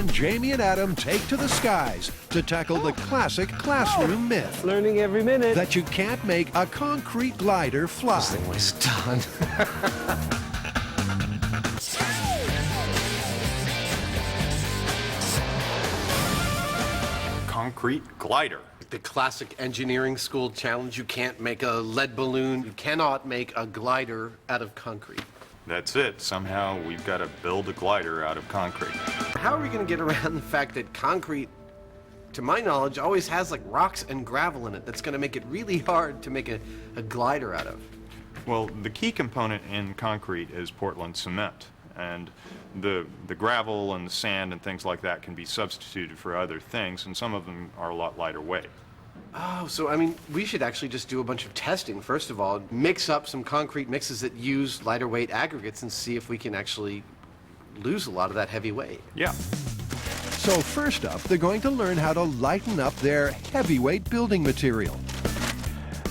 time, Jamie and Adam take to the skies to tackle the classic classroom myth Learning every minute. that you can't make a concrete glider fly. This thing was done. Concrete glider. The classic engineering school challenge, you can't make a lead balloon, you cannot make a glider out of concrete. That's it. Somehow we've got to build a glider out of concrete. How are we going to get around the fact that concrete, to my knowledge, always has like rocks and gravel in it that's going to make it really hard to make a glider out of? Well, the key component in concrete is Portland cement. And the gravel and the sand and things like that can be substituted for other things, and some of them are a lot lighter weight. Oh, so I mean, we should actually just do a bunch of testing. First of all, mix up some concrete mixes that use lighter weight aggregates and see if we can actually lose a lot of that heavy weight. Yeah. So first up, they're going to learn how to lighten up their heavyweight building material.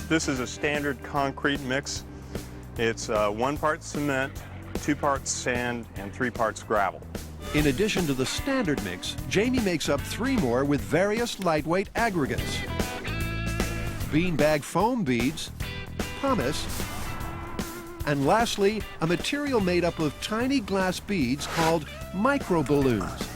This is a standard concrete mix. It's 1 part cement, 2 parts sand, and 3 parts gravel. In addition to the standard mix, Jamie makes up 3 more with various lightweight aggregates: beanbag foam beads, pumice, and lastly, a material made up of tiny glass beads called micro balloons.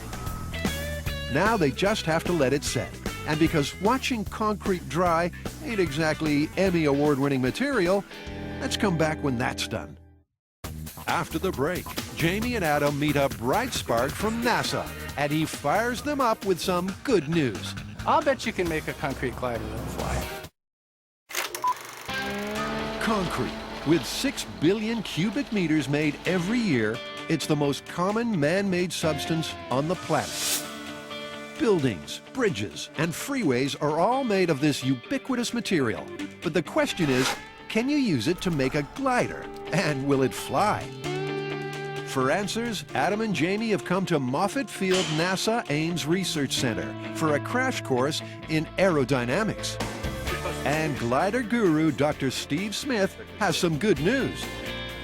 Now they just have to let it set. And because watching concrete dry ain't exactly Emmy award-winning material, let's come back when that's done. After the break, Jamie and Adam meet a bright spark from NASA, and he fires them up with some good news. I'll bet you can make a concrete glider that'll fly. Concrete. With 6 billion cubic meters made every year, it's the most common man-made substance on the planet. Buildings, bridges, and freeways are all made of this ubiquitous material. But the question is, can you use it to make a glider? And will it fly? For answers, Adam and Jamie have come to Moffett Field NASA Ames Research Center for a crash course in aerodynamics. And glider guru Dr. Steve Smith has some good news.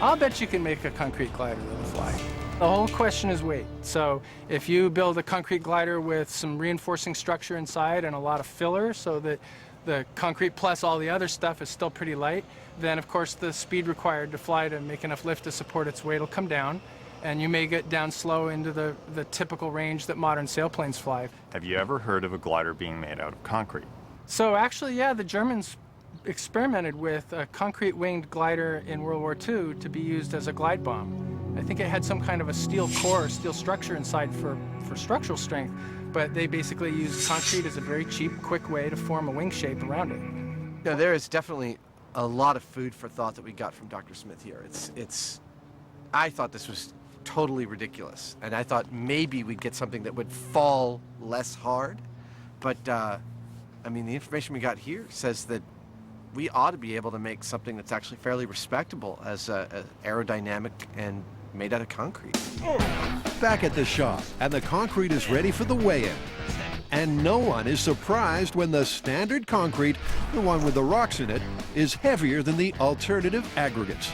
I'll bet you can make a concrete glider that'll fly. The whole question is weight. So if you build a concrete glider with some reinforcing structure inside and a lot of filler so that the concrete plus all the other stuff is still pretty light, then of course the speed required to fly to make enough lift to support its weight will come down, and you may get down slow into the typical range that modern sailplanes fly. Have you ever heard of a glider being made out of concrete? So actually, yeah, the Germans experimented with a concrete winged glider in World War II to be used as a glide bomb. I think it had some kind of a steel core, steel structure inside for structural strength, but they basically used concrete as a very cheap, quick way to form a wing shape around it. Yeah, there is definitely a lot of food for thought that we got from Dr. Smith here. I thought this was totally ridiculous, and I thought maybe we'd get something that would fall less hard, but I mean, the information we got here says that we ought to be able to make something that's actually fairly respectable as aerodynamic and made out of concrete. Back at the shop, and the concrete is ready for the weigh-in. And no one is surprised when the standard concrete, the one with the rocks in it, is heavier than the alternative aggregates.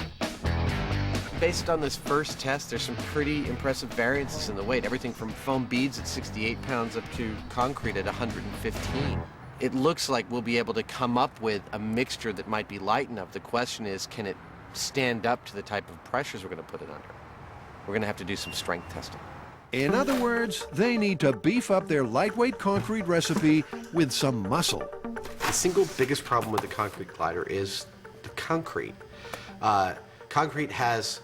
Based on this first test, there's some pretty impressive variances in the weight. Everything from foam beads at 68 pounds up to concrete at 115. It looks like we'll be able to come up with a mixture that might be light enough. The question is, can it stand up to the type of pressures we're going to put it under? We're going to have to do some strength testing. In other words, they need to beef up their lightweight concrete recipe with some muscle. The single biggest problem with the concrete glider is the concrete. Concrete has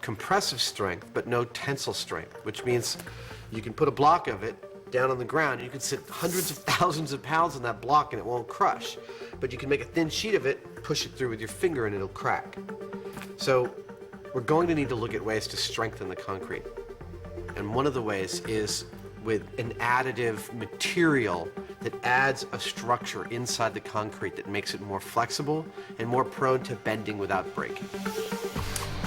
compressive strength, but no tensile strength, which means you can put a block of it down on the ground, and you can sit hundreds of thousands of pounds on that block and it won't crush. But you can make a thin sheet of it, push it through with your finger, and it'll crack. So we're going to need to look at ways to strengthen the concrete. And one of the ways is with an additive material that adds a structure inside the concrete that makes it more flexible and more prone to bending without breaking.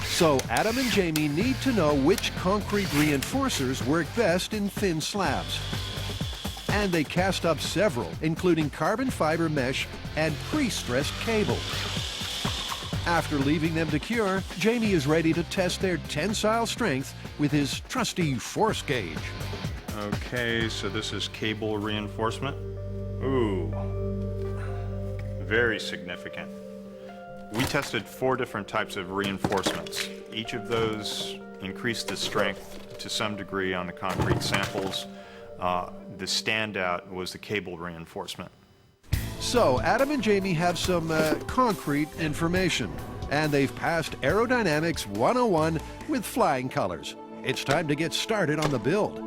So Adam and Jamie need to know which concrete reinforcers work best in thin slabs. And they cast up several, including carbon fiber mesh and pre-stressed cable. After leaving them to cure, Jamie is ready to test their tensile strength with his trusty force gauge. Okay, so this is cable reinforcement. Ooh, very significant. We tested 4 different types of reinforcements. Each of those increased the strength to some degree on the concrete samples. The standout was the cable reinforcement. So Adam and Jamie have some concrete information, and they've passed Aerodynamics 101 with flying colors. It's time to get started on the build.